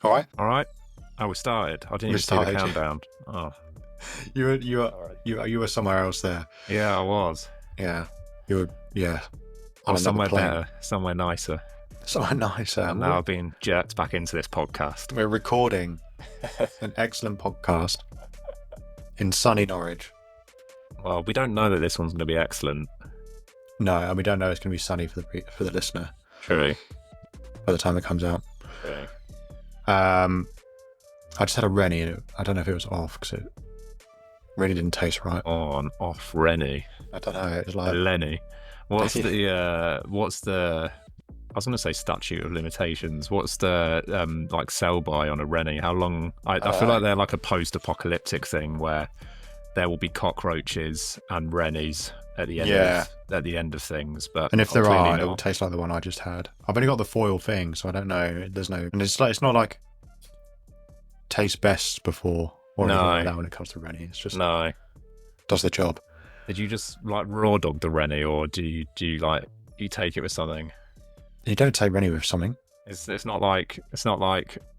All right. All right. Oh, we started. I didn't even see the countdown. Oh, You were somewhere else there. yeah, I was. Yeah. You were. Yeah. Or somewhere better, somewhere nicer. Somewhere nicer. And now I've been jerked back into this podcast. We're recording an excellent podcast in sunny Norwich. Well, we don't know that this one's going to be excellent. No, and we don't know it's going to be sunny for the listener. True. By the time it comes out. True. I just had a Rennie, and I don't know if it was off because it really didn't taste right. Oh, an off Rennie. I don't know. It was like Lenny. What's the? I was going to say statute of limitations. What's the like sell by on a Rennie? How long? I feel like they're like a post-apocalyptic thing where there will be cockroaches and Rennies at the end of things. But and if there are, it will taste like the one I just had. I've only got the foil thing, so I don't know. There's no, and it's not like taste best before or anything like that when it comes to Rennie. It's just does the job. Did you just like raw dog the Rennie, or do you take it with something? You don't take Rennie with something. It's not like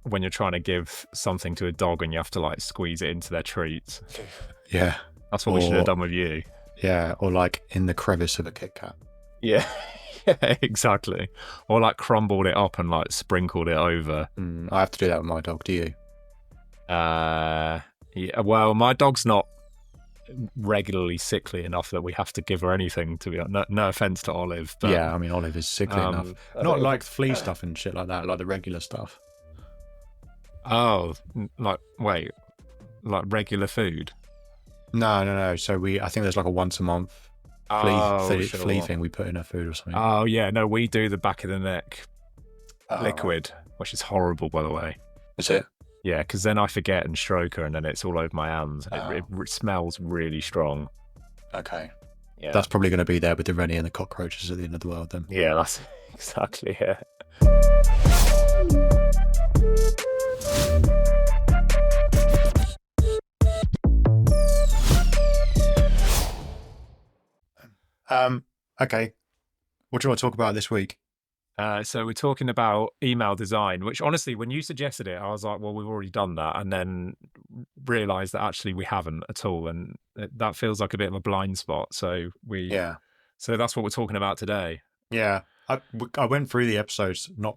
when you're trying to give something to a dog and you have to like squeeze it into their treats. Yeah, that's what we should have done with you. Yeah, or like in the crevice of a Kit Kat. Yeah, yeah, exactly. Or like crumbled it up and like sprinkled it over. I have to do that with my dog. Do you? Yeah. Well, my dog's not regularly sickly enough that we have to give her anything. To be no offense to Olive, but yeah, I mean Olive is sickly enough. Not like flea stuff and shit like that, like the regular stuff. Oh, like wait, like regular food? No. So I think there's like a once a month flea thing we put in her food or something. Oh yeah, no, we do the back of the neck liquid, which is horrible, by the way. Is it? Yeah, because then I forget and stroke her, and then it's all over my hands. It smells really strong. Okay. Yeah, that's probably going to be there with the Rennie and the cockroaches at the end of the world then. Yeah, that's exactly it. Okay. What do you want to talk about this week? So we're talking about email design, which honestly, when you suggested it, I was like, well, we've already done that. And then realised that actually we haven't at all. And that feels like a bit of a blind spot. So so that's what we're talking about today. Yeah. I went through the episodes, not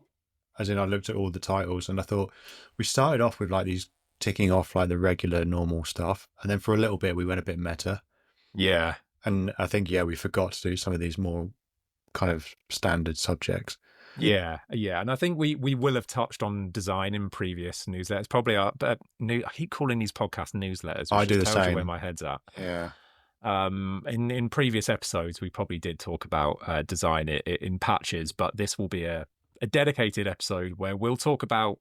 as in I looked at all the titles, and I thought we started off with like these ticking off like the regular normal stuff. And then for a little bit, we went a bit meta. Yeah. And I think, we forgot to do some of these more kind of standard subjects. Yeah, and I think we will have touched on design in previous newsletters. Probably I keep calling these podcasts newsletters. I do the tells you same. Where my head's at. Yeah. In previous episodes, we probably did talk about design in patches, but this will be a dedicated episode where we'll talk about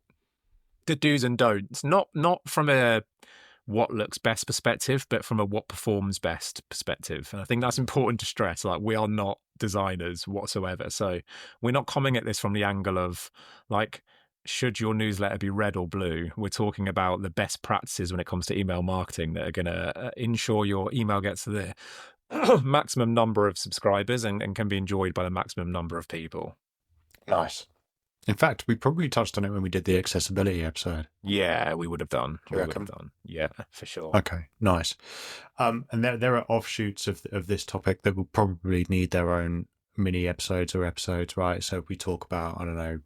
the do's and don'ts, not from a what looks best perspective, but from a what performs best perspective. And I think that's important to stress. Like, we are not designers whatsoever. So we're not coming at this from the angle of like, should your newsletter be red or blue? We're talking about the best practices when it comes to email marketing that are going to ensure your email gets to the maximum number of subscribers and can be enjoyed by the maximum number of people. Nice. In fact, we probably touched on it when we did the accessibility episode. Yeah, we would have done. Yeah, for sure. Okay, nice. And there are offshoots of this topic that will probably need their own mini episodes, right? So if we talk about, I don't know,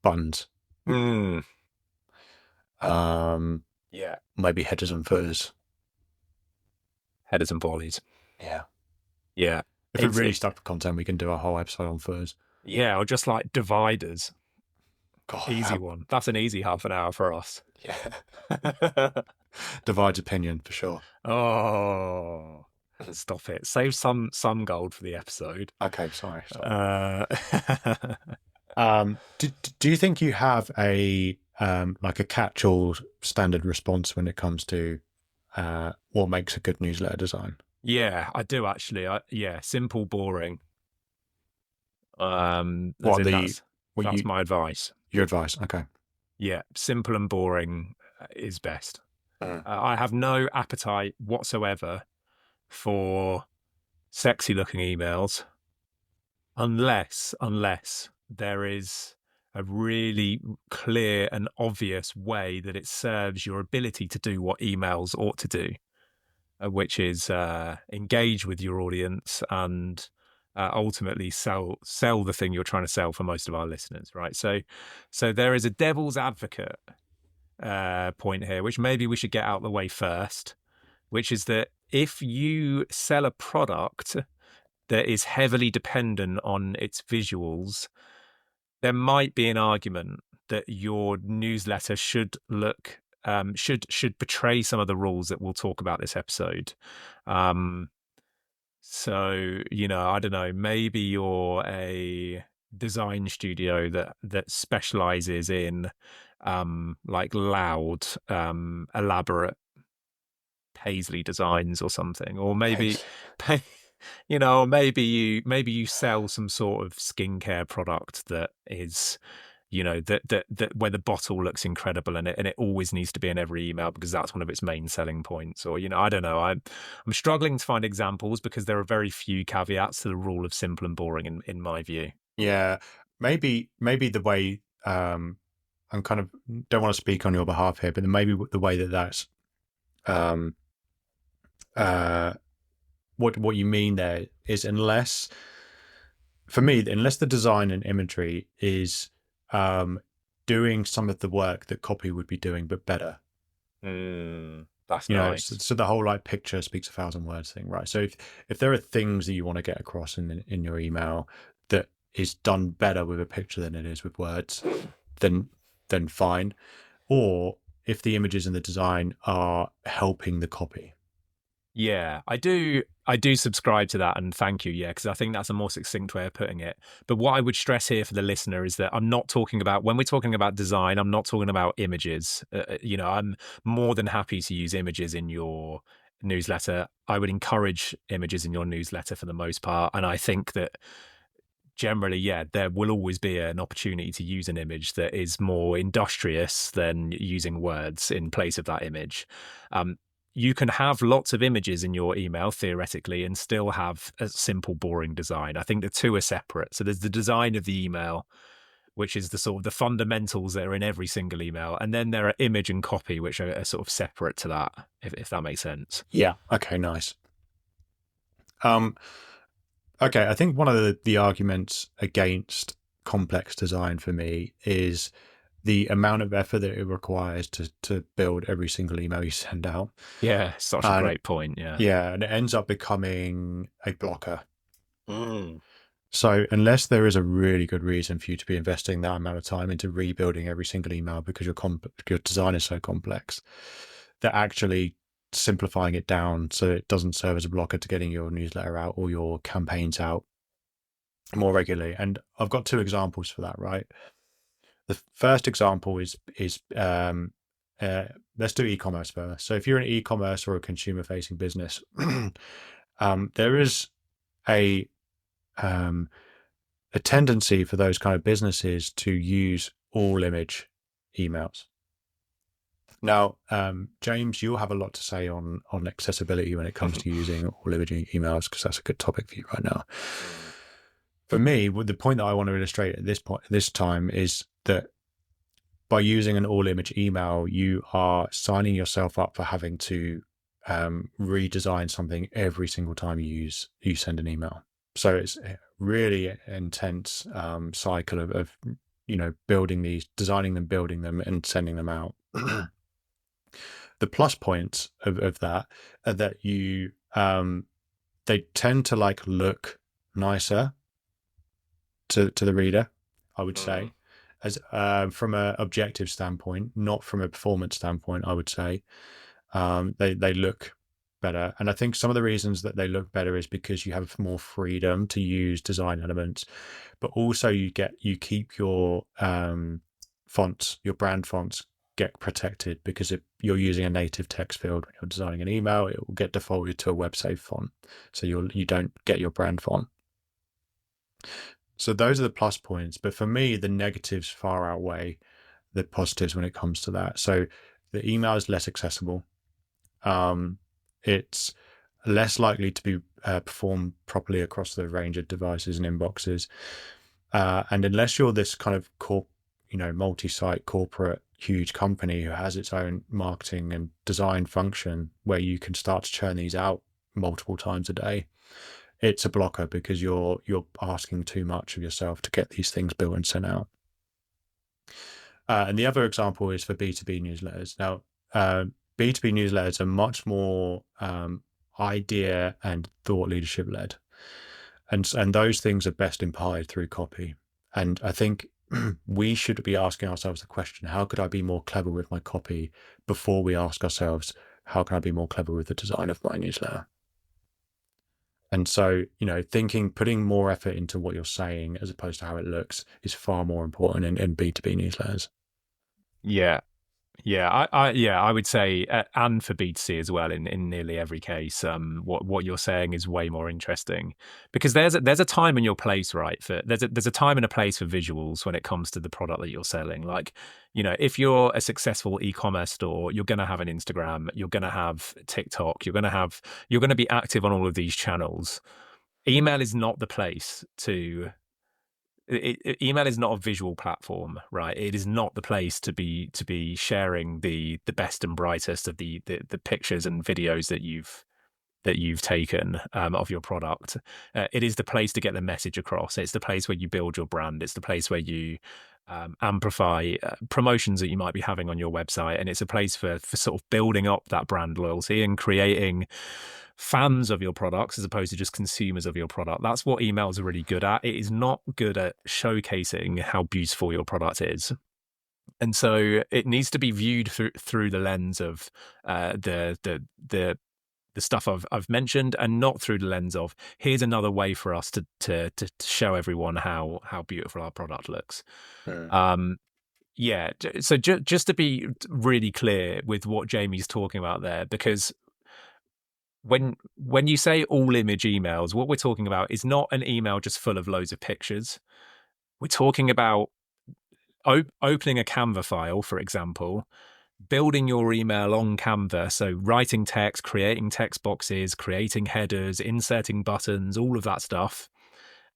buttons. Maybe headers and footers. Headers and bodies. Yeah. Yeah. If we're really stuck for content, we can do a whole episode on footers. Yeah, or just like dividers. God, easy one. That's an easy half an hour for us. Yeah. Divides opinion for sure. Oh, stop it. Save some gold for the episode. Okay, sorry. Do you think you have a like a catch-all standard response when it comes to what makes a good newsletter design? Yeah, I do actually. Simple, boring. That's my advice. Your advice, okay. Yeah, simple and boring is best. I have no appetite whatsoever for sexy looking emails unless there is a really clear and obvious way that it serves your ability to do what emails ought to do, which is engage with your audience and ultimately sell the thing you're trying to sell for most of our listeners, right? So there is a devil's advocate point here, which maybe we should get out of the way first, which is that if you sell a product that is heavily dependent on its visuals, there might be an argument that your newsletter should look should betray some of the rules that we'll talk about this episode. So, I don't know, maybe you're a design studio that specializes in like loud, elaborate paisley designs or something, or maybe maybe you sell some sort of skincare product that is that where the bottle looks incredible and it always needs to be in every email because that's one of its main selling points. Or I don't know, I'm struggling to find examples because there are very few caveats to the rule of simple and boring in my view. Yeah, maybe the way I'm kind of don't want to speak on your behalf here, but maybe the way that's what you mean there is unless the design and imagery is doing some of the work that copy would be doing, but better. That's nice. So the whole like picture speaks 1,000 words thing, right? So if there are things that you want to get across in your email that is done better with a picture than it is with words, then fine. Or if the images and the design are helping the copy. Yeah, I do subscribe to that, and thank you. Yeah, because I think that's a more succinct way of putting it. But what I would stress here for the listener is that I'm not talking about, when we're talking about design, I'm not talking about images. I'm more than happy to use images in your newsletter. I would encourage images in your newsletter for the most part, and I think that generally, yeah, there will always be an opportunity to use an image that is more industrious than using words in place of that image. You can have lots of images in your email theoretically and still have a simple, boring design. I think the two are separate. So there's the design of the email, which is the sort of the fundamentals that are in every single email. And then there are image and copy, which are sort of separate to that, if that makes sense. Yeah. Okay, nice. Okay, I think one of the arguments against complex design for me is the amount of effort that it requires to build every single email you send out. Yeah, such a great point. Yeah, and it ends up becoming a blocker. So unless there is a really good reason for you to be investing that amount of time into rebuilding every single email because your design is so complex, that actually simplifying it down so it doesn't serve as a blocker to getting your newsletter out or your campaigns out more regularly. And I've got two examples for that, right? The first example is let's do e-commerce first. So if you're an e-commerce or a consumer-facing business, there is a tendency for those kind of businesses to use all image emails. Now, James, you'll have a lot to say on accessibility when it comes to using all image emails, because that's a good topic for you right now. For me, the point that I want to illustrate at this time is that by using an all image email, you are signing yourself up for having to redesign something every single time you send an email. So it's a really intense cycle of building these, designing them, building them, and sending them out. The plus points of that are that they tend to like look nicer to the reader, I would say, as from an objective standpoint, not from a performance standpoint. I would say they look better, and I think some of the reasons that they look better is because you have more freedom to use design elements, but also you keep your fonts, your brand fonts get protected, because if you're using a native text field when you're designing an email, it will get defaulted to a web safe font, so you don't get your brand font. So those are the plus points, but for me the negatives far outweigh the positives when it comes to that. So the email is less accessible, it's less likely to be performed properly across the range of devices and inboxes, and unless you're this kind of multi-site corporate huge company who has its own marketing and design function where you can start to churn these out multiple times a day, it's a blocker because you're asking too much of yourself to get these things built and sent out. And the other example is for B2B newsletters. Now, B2B newsletters are much more idea and thought leadership led. And those things are best imparted through copy. And I think we should be asking ourselves the question, how could I be more clever with my copy, before we ask ourselves, how can I be more clever with the design of my newsletter? And so, putting more effort into what you're saying as opposed to how it looks is far more important in B2B newsletters. Yeah, I would say, and for B2C as well, in nearly every case, what you're saying is way more interesting, because there's a time and your place, right? There's a time and a place for visuals when it comes to the product that you're selling. Like, if you're a successful e-commerce store, you're going to have an Instagram, you're going to have TikTok, you're going to be active on all of these channels. Email is not the place to. Email is not a visual platform, right? It is not the place to be sharing the best and brightest of the pictures and videos that you've taken of your product. It is the place to get the message across. It's the place where you build your brand. It's the place where you amplify promotions that you might be having on your website, and it's a place for sort of building up that brand loyalty and creating fans of your products as opposed to just consumers of your product. That's what emails are really good at. It is not good at showcasing how beautiful your product is. And so it needs to be viewed through the lens of the stuff I've mentioned, and not through the lens of, here's another way for us to show everyone how beautiful our product looks. So just to be really clear with what Jamie's talking about there, because when you say all image emails, what we're talking about is not an email just full of loads of pictures. We're talking about opening a Canva file, for example, building your email on Canva. So writing text, creating text boxes, creating headers, inserting buttons, all of that stuff,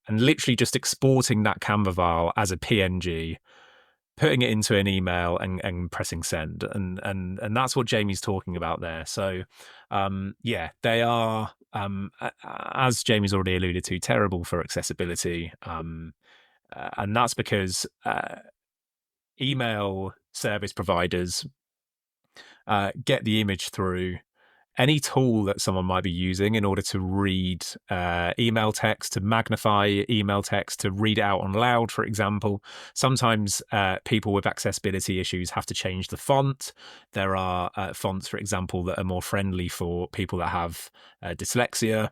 and literally just exporting that Canva file as a PNG, putting it into an email and pressing send. And that's what Jamie's talking about there. So they are, as Jamie's already alluded to, terrible for accessibility. And that's because email service providers get the image through any tool that someone might be using in order to read email text, to magnify email text, to read it out on loud, for example. Sometimes people with accessibility issues have to change the font. There are fonts, for example, that are more friendly for people that have dyslexia.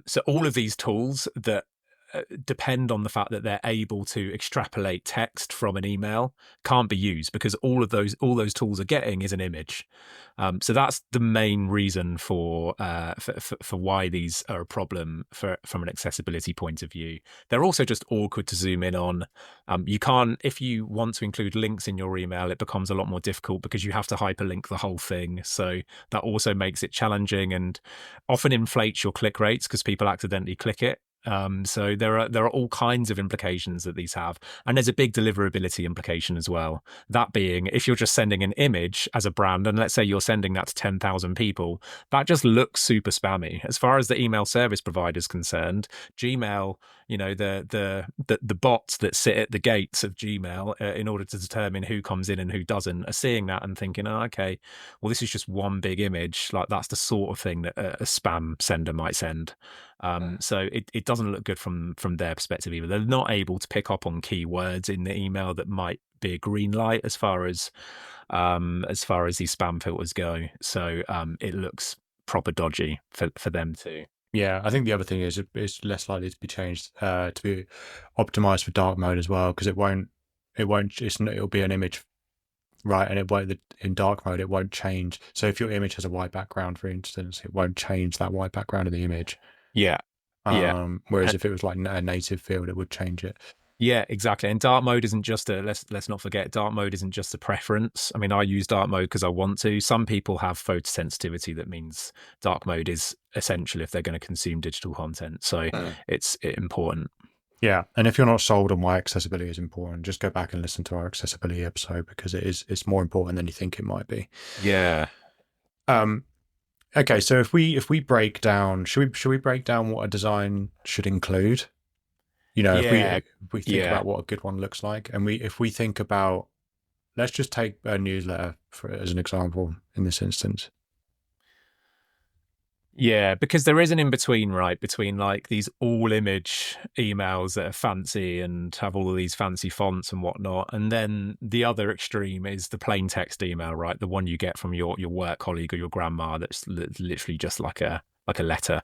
So all of these tools that depend on the fact that they're able to extrapolate text from an email can't be used, because all those tools are getting is an image. So that's the main reason for why these are a problem from an accessibility point of view. They're also just awkward to zoom in on. You can't, if you want to include links in your email, it becomes a lot more difficult because you have to hyperlink the whole thing. So that also makes it challenging and often inflates your click rates because people accidentally click it. So there are all kinds of implications that these have, and there's a big deliverability implication as well. That being, if you're just sending an image as a brand, and let's say you're sending that to 10,000 people, that just looks super spammy. As far as the email service provider is concerned, Gmail, the bots that sit at the gates of Gmail in order to determine who comes in and who doesn't, are seeing that and thinking, oh, okay, well, this is just one big image. Like, that's the sort of thing that a spam sender might send. So it doesn't look good from their perspective either. They're not able to pick up on keywords in the email that might be a green light as far as these spam filters go. So it looks proper dodgy for them too. Yeah, I think the other thing is it's less likely to be changed to be optimized for dark mode as well, because it'll be an image, right? And in dark mode it won't change. So if your image has a white background, for instance, it won't change that white background of the image. Yeah. Whereas if it was like a native field, it would change it. Yeah, exactly. And dark mode isn't just let's not forget, dark mode isn't just a preference. I mean, I use dark mode because I want to. Some people have photosensitivity that means dark mode is essential if they're going to consume digital content. So it's important. Yeah, and if you're not sold on why accessibility is important, just go back and listen to our accessibility episode, because it's more important than you think it might be. Yeah. Okay, so if we break down, should we break down what a design should include? If we think about what a good one looks like, and if we think about, let's just take a newsletter as an example in this instance. Yeah, because there is an in-between, right? Between like these all-image emails that are fancy and have all of these fancy fonts and whatnot. And then the other extreme is the plain text email, right? The one you get from your work colleague or your grandma that's literally just like a letter.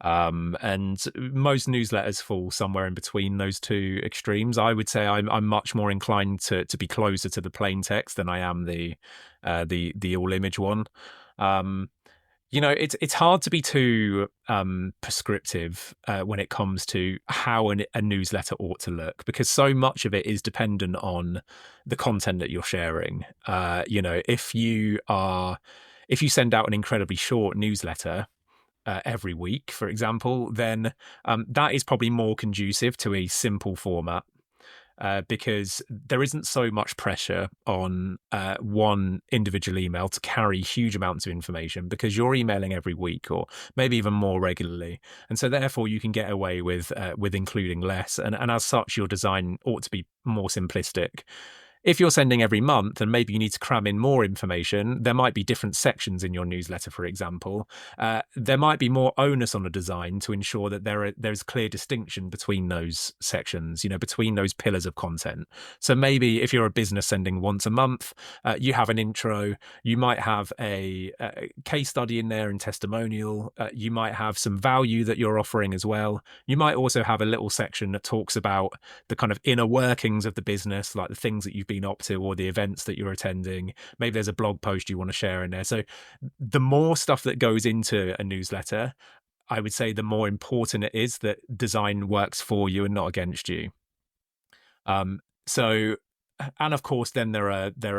And most newsletters fall somewhere in between those two extremes. I would say I'm much more inclined to be closer to the plain text than I am the all-image one. It's hard to be too prescriptive when it comes to how a newsletter ought to look, because so much of it is dependent on the content that you're sharing. If you send out an incredibly short newsletter every week, for example, then that is probably more conducive to a simple format. Because there isn't so much pressure on one individual email to carry huge amounts of information, because you're emailing every week or maybe even more regularly. And so therefore you can get away with including less. And as such, your design ought to be more simplistic. If you're sending every month and maybe you need to cram in more information, there might be different sections in your newsletter, for example. There might be more onus on a design to ensure that there's clear distinction between those sections, between those pillars of content. So maybe if you're a business sending once a month, you have an intro, you might have a case study in there and testimonial, you might have some value that you're offering as well. You might also have a little section that talks about the kind of inner workings of the business, like the things that you've been up to or the events that you're attending. Maybe there's a blog post you want to share in there. So the more stuff that goes into a newsletter, I would say the more important it is that design works for you and not against you. And of course, then there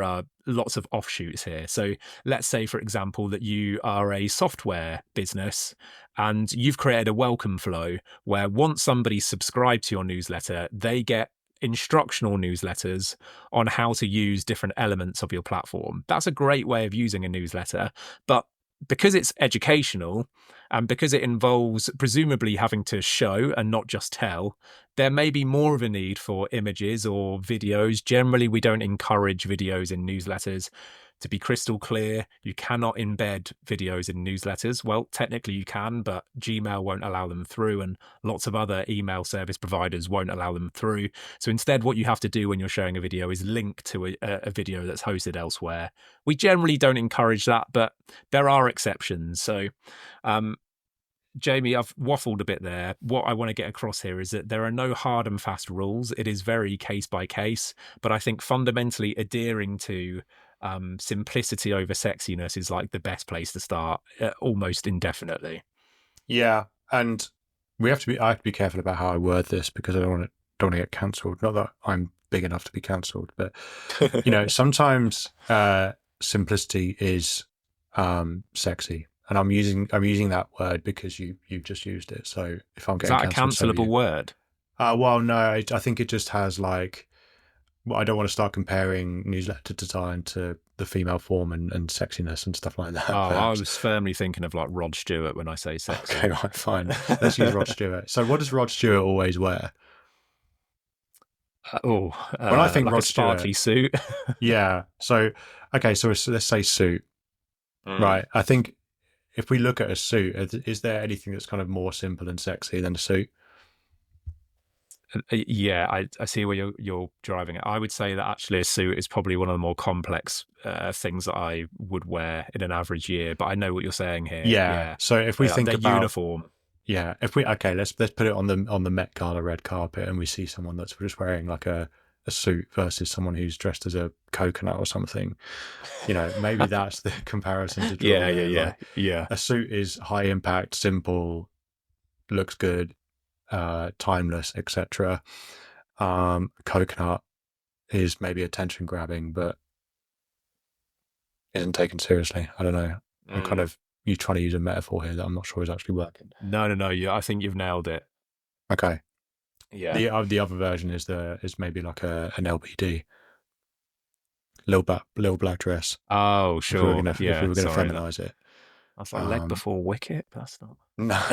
are lots of offshoots here. So let's say, for example, that you are a software business and you've created a welcome flow where once somebody subscribed to your newsletter, they get instructional newsletters on how to use different elements of your platform. That's a great way of using a newsletter, but because it's educational and because it involves presumably having to show and not just tell, there may be more of a need for images or videos. Generally, we don't encourage videos in newsletters. To be crystal clear, you cannot embed videos in newsletters. Well, technically you can, but Gmail won't allow them through, and lots of other email service providers won't allow them through. So instead, what you have to do when you're sharing a video is link to a video that's hosted elsewhere. We generally don't encourage that, but there are exceptions. So, Jamie, I've waffled a bit there. What I want to get across here is that there are no hard and fast rules. It is very case by case, but I think fundamentally adhering to simplicity over sexiness is like the best place to start, almost indefinitely. Yeah, and I have to be careful about how I word this, because I don't want to get cancelled. Not that I'm big enough to be cancelled, but sometimes simplicity is sexy, and I'm using that word because you've just used it. So if I'm getting is that a cancelable word? Well, no, I think it just has like. Well, I don't want to start comparing newsletter design to the female form and sexiness and stuff like that. Oh, perhaps. I was firmly thinking of like Rod Stewart when I say sexy. Okay, right, fine. Let's use Rod Stewart. So what does Rod Stewart always wear? When I think like Rod a sparkly suit. Yeah. So, okay, so let's say suit. Right. I think if we look at a suit, is there anything that's kind of more simple and sexy than a suit? Yeah, I see where you're driving at. I would say that actually a suit is probably one of the more complex things that I would wear in an average year. But I know what you're saying here. Yeah. So if we think about uniform, yeah, let's put it on the Met Gala red carpet, and we see someone that's just wearing like a suit versus someone who's dressed as a coconut or something. Maybe that's the comparison to draw. Yeah. A suit is high impact, simple, looks good. Timeless, etc. Coconut is maybe attention grabbing, but isn't taken seriously. I don't know. I'm kind of you trying to use a metaphor here that I'm not sure is actually working. No. I think you've nailed it. Okay. Yeah. The other version is maybe like an LBD, little black dress. Oh, sure. If we Yeah. were gonna Sorry. feminize it. I was like leg before wicket. But that's No. not.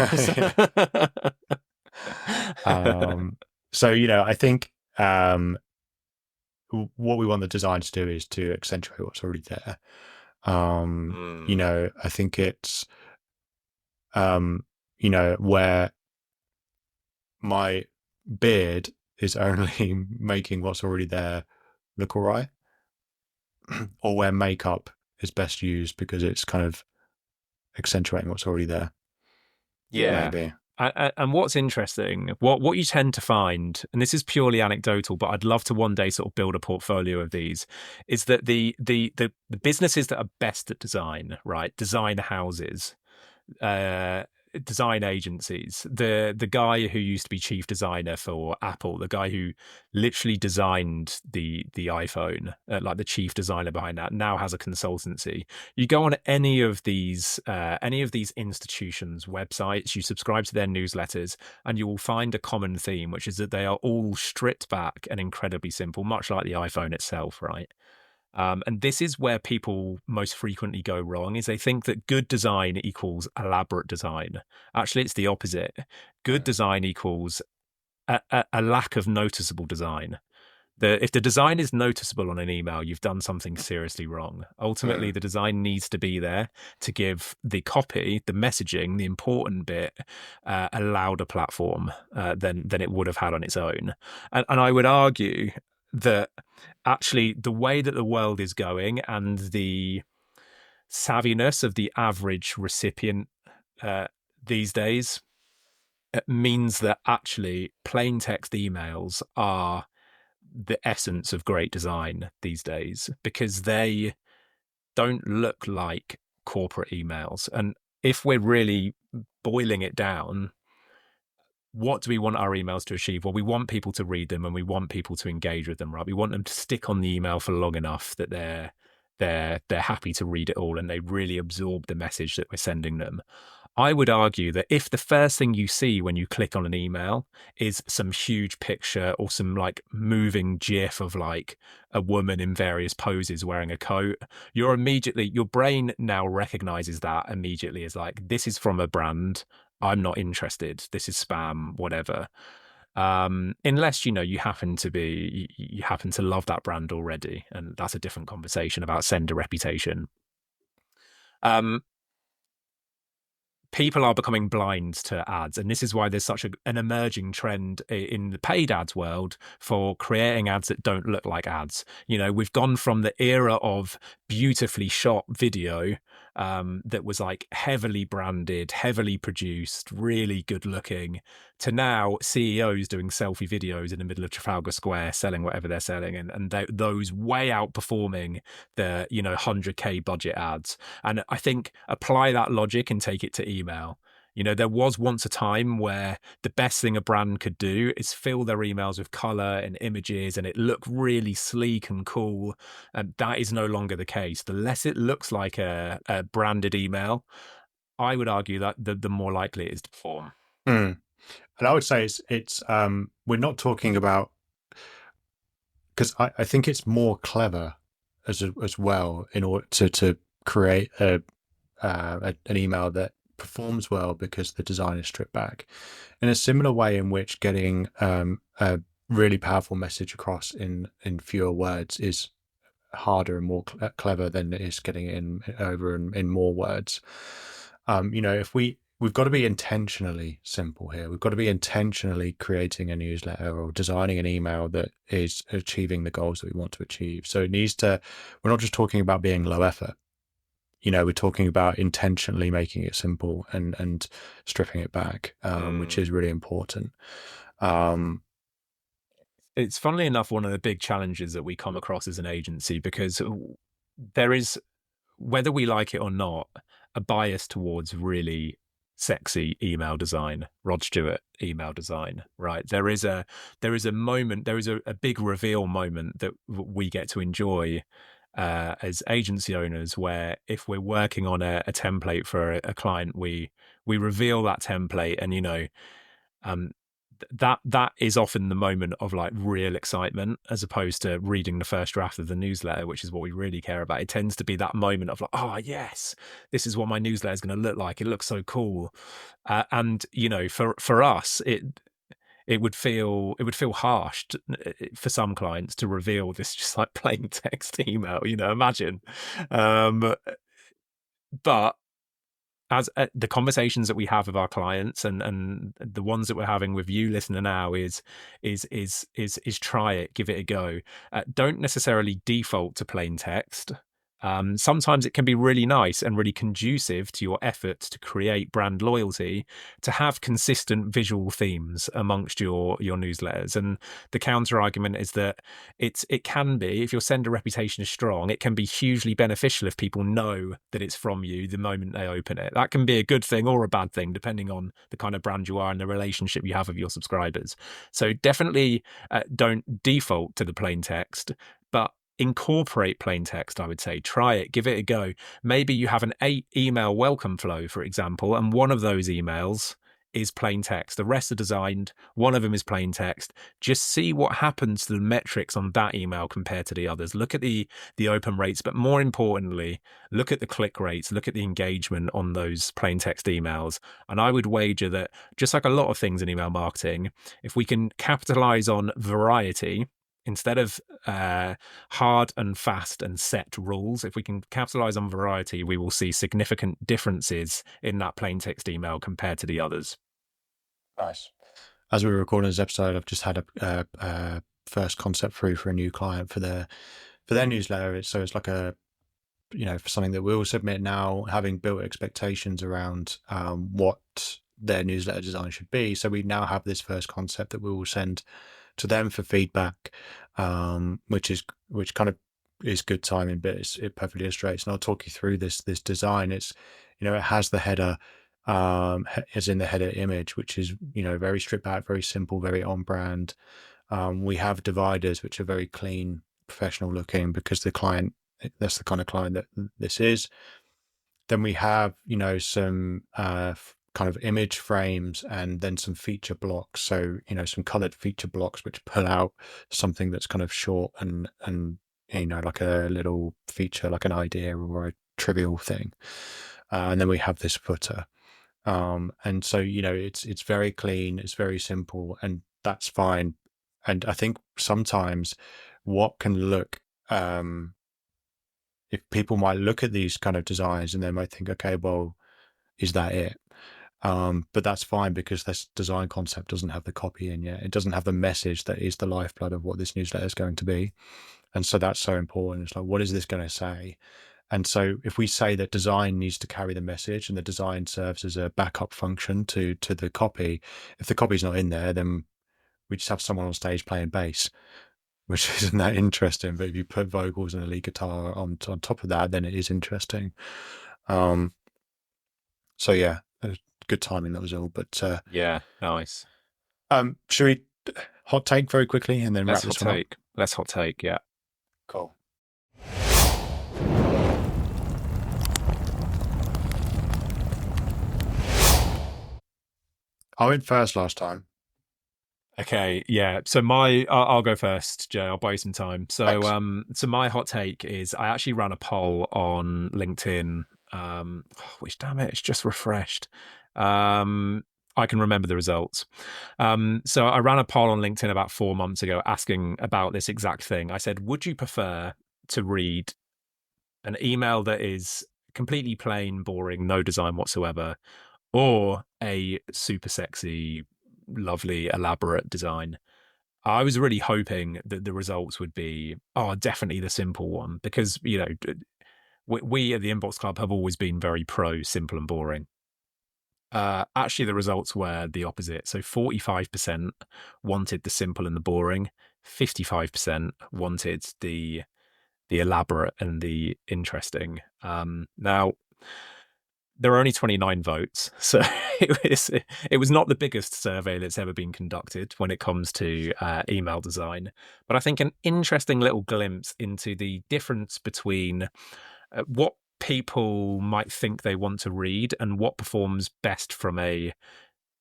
So I think what we want the design to do is to accentuate what's already there. I think it's where my beard is only making what's already there look all right, or where makeup is best used because it's kind of accentuating what's already there. Yeah. Maybe. And what's interesting, what you tend to find, and this is purely anecdotal, but I'd love to one day sort of build a portfolio of these, is that the businesses that are best at design, right? Design houses, design agencies, the guy who used to be chief designer for Apple, the guy who literally designed the iPhone, like the chief designer behind that, now has a consultancy. You go on any of these institutions' websites, you subscribe to their newsletters, and you will find a common theme, which is that they are all stripped back and incredibly simple, much like the iPhone itself, right? And this is where people most frequently go wrong, is they think that good design equals elaborate design. Actually, it's the opposite. Good design equals a lack of noticeable design. If the design is noticeable on an email, you've done something seriously wrong. Ultimately, the design needs to be there to give the copy, the messaging, the important bit, a louder platform than it would have had on its own. And I would argue that actually the way that the world is going and the savviness of the average recipient these days means that actually plain text emails are the essence of great design these days, because they don't look like corporate emails. And if we're really boiling it down, what do we want our emails to achieve? Well, we want people to read them and we want people to engage with them, right? We want them to stick on the email for long enough that they're happy to read it all and they really absorb the message that we're sending them. I would argue that if the first thing you see when you click on an email is some huge picture or some like moving GIF of like a woman in various poses wearing a coat, your brain now recognizes that immediately as like, this is from a brand. I'm not interested. This is spam, whatever. Unless you happen to love that brand already, and that's a different conversation about sender reputation. People are becoming blind to ads, and this is why there's such an emerging trend in the paid ads world for creating ads that don't look like ads. We've gone from the era of beautifully shot video that was like heavily branded, heavily produced, really good looking, to now CEOs doing selfie videos in the middle of Trafalgar Square selling whatever they're selling, and those way outperforming the 100K budget ads. And I think apply that logic and take it to email. There was once a time where the best thing a brand could do is fill their emails with color and images and it looked really sleek and cool. And that is no longer the case. The less it looks like a branded email, I would argue that the more likely it is to perform. And I would say it's we're not talking about, because I think it's more clever as well in order to create an email that performs well because the design is stripped back, in a similar way in which getting a really powerful message across in fewer words is harder and more clever than it is getting it in more words. If we've got to be intentionally simple here. We've got to be intentionally creating a newsletter or designing an email that is achieving the goals that we want to achieve. So we're not just talking about being low effort. We're talking about intentionally making it simple and stripping it back, which is really important. It's funnily enough one of the big challenges that we come across as an agency, because there is, whether we like it or not, a bias towards really sexy email design, Rod Stewart email design, right? There is a moment, there is a big reveal moment that we get to enjoy as agency owners, where if we're working on a template for a client, we reveal that template, and that is often the moment of like real excitement, as opposed to reading the first draft of the newsletter, which is what we really care about. It tends to be that moment of like, oh yes, this is what my newsletter is going to look like. It looks so cool. And for us, it would feel harsh for some clients to reveal this just like plain text email. Imagine. But as the conversations that we have with our clients and the ones that we're having with you listener now is try it, give it a go. Don't necessarily default to plain text. Sometimes it can be really nice and really conducive to your efforts to create brand loyalty to have consistent visual themes amongst your newsletters. And the counter argument is that it can be, if your sender reputation is strong, it can be hugely beneficial if people know that it's from you the moment they open it. That can be a good thing or a bad thing, depending on the kind of brand you are and the relationship you have with your subscribers. So definitely don't default to the plain text, but incorporate plain text. I would say try it, give it a go. Maybe you have an 8 email welcome flow, for example, and one of those emails is plain text. The rest are designed. One of them is plain text. Just see what happens to the metrics on that email compared to the others. Look at the open rates, but more importantly, look at the click rates, look at the engagement on those plain text emails. And I would wager that, just like a lot of things in email marketing, if we can capitalize on variety, instead of hard and fast and set rules, if we can capitalize on variety, we will see significant differences in that plain text email compared to the others. Nice. As we were recording this episode, I've just had a first concept through for a new client for their newsletter. So it's like for something that we'll submit now, having built expectations around what their newsletter design should be. So we now have this first concept that we will send to them for feedback, which kind of is good timing, but it perfectly illustrates. And I'll talk you through this design. It's, it has the header, as in the header image, which is, very stripped back, very simple, very on brand. We have dividers, which are very clean, professional looking, because that's the kind of client that this is. Then we have, some kind of image frames and then some feature blocks. So, some colored feature blocks which pull out something that's kind of short and like a little feature, like an idea or a trivial thing. And then we have this footer. And so, it's very clean, it's very simple, and that's fine. And I think sometimes what can look, if people might look at these kind of designs and they might think, okay, well, is that it? But that's fine, because this design concept doesn't have the copy in yet. It doesn't have the message that is the lifeblood of what this newsletter is going to be. And so that's so important. It's like, what is this going to say? And so if we say that design needs to carry the message and the design serves as a backup function to the copy, if the copy's not in there, then we just have someone on stage playing bass, which isn't that interesting. But if you put vocals and a lead guitar on top of that, then it is interesting. So yeah, good timing, that was all. But yeah, nice. Should we hot take very quickly and then wrap this one up? Let's hot take. Yeah, cool. I went first last time. Okay, yeah. So I'll go first, Joe. I'll buy you some time. So Thanks. So my hot take is, I actually ran a poll on LinkedIn, which, damn it, it's just refreshed. I can remember the results. So I ran a poll on LinkedIn about 4 months ago asking about this exact thing. I said, would you prefer to read an email that is completely plain, boring, no design whatsoever, or a super sexy, lovely, elaborate design? I was really hoping that the results would be, definitely the simple one, because, we at the Inbox Club have always been very pro simple and boring. Actually, the results were the opposite. So 45% wanted the simple and the boring, 55% wanted the elaborate and the interesting. Now, there are only 29 votes, so it was not the biggest survey that's ever been conducted when it comes to email design. But I think an interesting little glimpse into the difference between what people might think they want to read and what performs best from a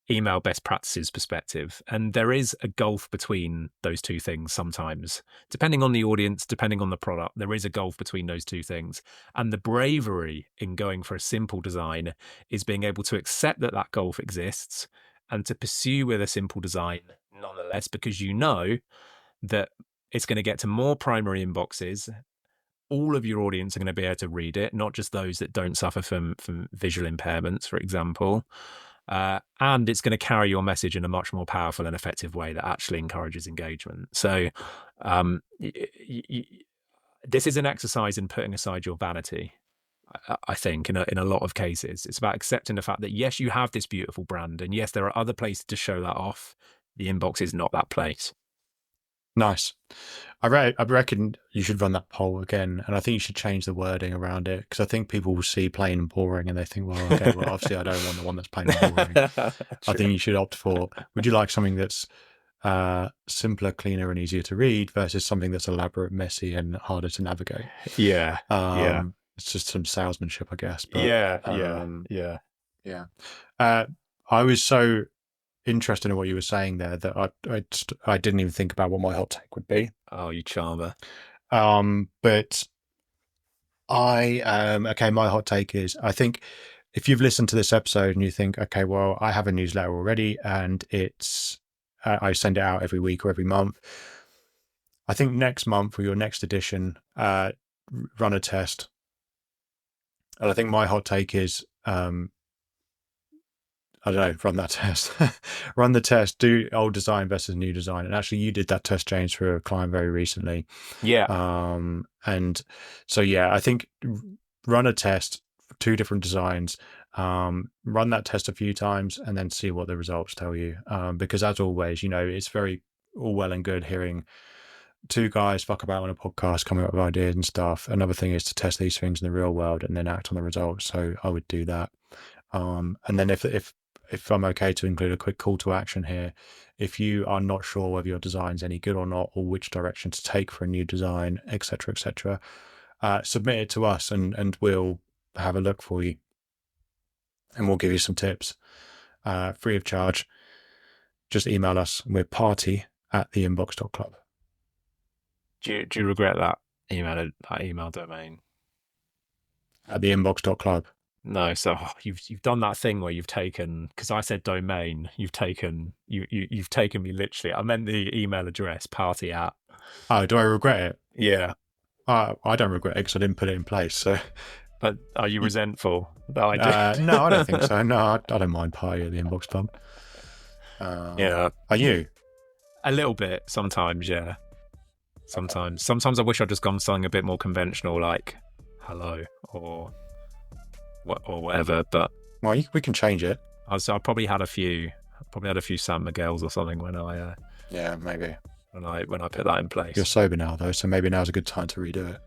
email best practices perspective. And there is a gulf between those two things sometimes. Depending on the audience, depending on the product, there is a gulf between those two things. And the bravery in going for a simple design is being able to accept that that gulf exists and to pursue with a simple design nonetheless, because you know that it's going to get to more primary inboxes. All of your audience are going to be able to read it, not just those that don't suffer from visual impairments, for example. And it's going to carry your message in a much more powerful and effective way that actually encourages engagement. So this is an exercise in putting aside your vanity, I think, in a lot of cases. It's about accepting the fact that, yes, you have this beautiful brand, and yes, there are other places to show that off. The inbox is not that place. Nice. I reckon you should run that poll again, and I think you should change the wording around it, because I think people will see plain and boring and they think, well, okay, well, obviously I don't want the one that's plain and boring. I think you should opt for, would you like something that's simpler, cleaner, and easier to read versus something that's elaborate, messy, and harder to navigate? Yeah. It's just some salesmanship, I guess. But, yeah. I was so interested in what you were saying there that I didn't even think about what my hot take would be. Oh, you charmer. But okay, my hot take is, I think if you've listened to this episode and you think, okay, well, I have a newsletter already and it's I send it out every week or every month, I think next month for your next edition, run a test. And I think my hot take is I don't know, run that test. Run the test, do old design versus new design. And actually, you did that test, James, for a client very recently. Yeah. And so, yeah, I think run a test, 2 different designs, run that test a few times and then see what the results tell you. Because as always, it's very all well and good hearing 2 guys fuck about on a podcast, coming up with ideas and stuff. Another thing is to test these things in the real world and then act on the results. So I would do that. And then if I'm okay to include a quick call to action here, if you are not sure whether your design's any good or not, or which direction to take for a new design, etc., submit it to us and we'll have a look for you. And we'll give you some tips, free of charge. Just email us. We're party@theinbox.club. Do you regret that email domain? @theinbox.club. No, so you've done that thing where you've taken, because I said domain, you've taken me literally. I meant the email address, party at. Oh, do I regret it? Yeah. I don't regret it because I didn't put it in place. So, but are you resentful that I did? No, I don't think so. No, I don't mind party at the inbox club. Yeah. Are you? A little bit sometimes, yeah. Sometimes I wish I'd just gone something a bit more conventional, like hello or whatever. But well, we can change it. I probably had a few San Miguel's or something when I. Yeah, maybe. When I put that in place. You're sober now, though, so maybe now's a good time to redo it.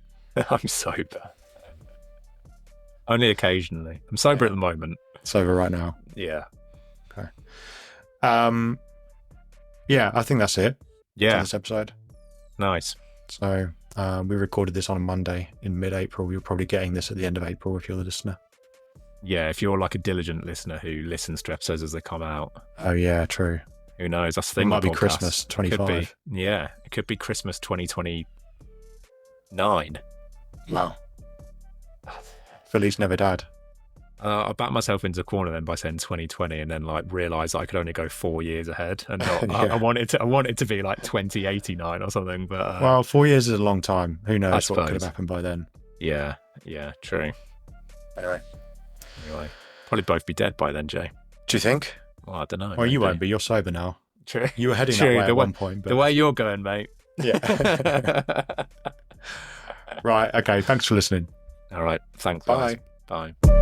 I'm sober. Only occasionally. I'm sober at the moment. Sober right now. Yeah. Okay. Yeah, I think that's it. Yeah. For this episode. Nice. So we recorded this on a Monday in mid-April. You're probably getting this at the end of April if you're the listener. Yeah, if you're like a diligent listener who listens to episodes as they come out. Oh yeah, true. Who knows? That's the thing. It might be Christmas 25. Yeah, it could be Christmas 2029. Wow. Feliz Navidad. I backed myself into a corner then by saying 2020, and then realised I could only go 4 years ahead, and not, yeah. I want it to be like 2089 or something. But well, 4 years is a long time. Who knows what could have happened by then? Yeah, true. Anyway, probably both be dead by then, Jay. Do you think? Well, I don't know. Well, you won't be. You're sober now. True. You were heading that way at one point. But... The way you're going, mate. Yeah. Right. Okay. Thanks for listening. All right. Thanks. Bye. Guys. Bye.